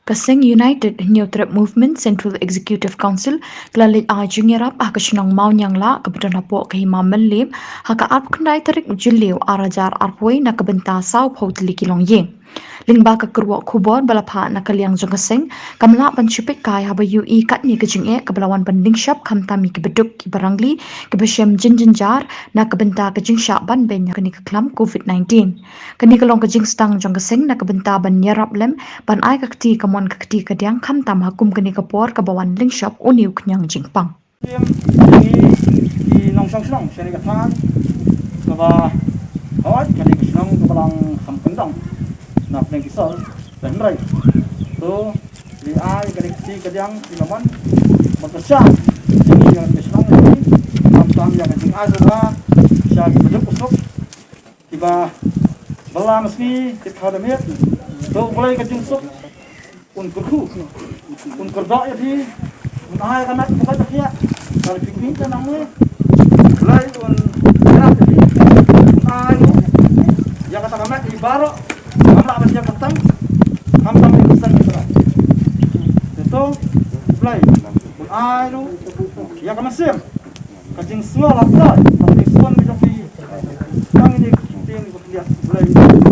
Kaseng United New Trip Movement Central Executive Council kelalit ajung yarap kasinang mau nyang la kebetulan hapok kahima melim haka arp kendai terik jeliu arajar arpoi na kebenta sau pau teli kilong yeng. Lingba ke kerwak kubon balapha na kaliang jong kaseng kamla pancipit kai haba UI kat ni kejing kebelawan banding syap kam tami ke beduk ki barangli ke besyam jinjar na kebenta kejing syap ban ben kini keklam COVID-19. Kini kelong kejing stang jong kaseng na kebenta ban nyarap lem ban ai kakti kamon kakti kediang kam tam hakum kini kepor kebawan ling syap uniu kenyang jingpang. Di nong song song seni katan kaba hawat kani kisong kebalang kampendong na peng kisol dan rai to di ai kani kiti kediang di naman matasya ini yang kisong ini tam yang kajing azra sya beduk usuk tiba bala meski tikhademet to mulai kajing usuk un kurda ya di ai kanat bukan dia kalau pingin kan namanya mulai un berat jadi ai yang kata kami ibarat kamla apa siapa tang kamla ini pesan itu mulai un ai lu yang kami siap kajing semua lapar tapi semua bisa di tang ini kita yang kita mulai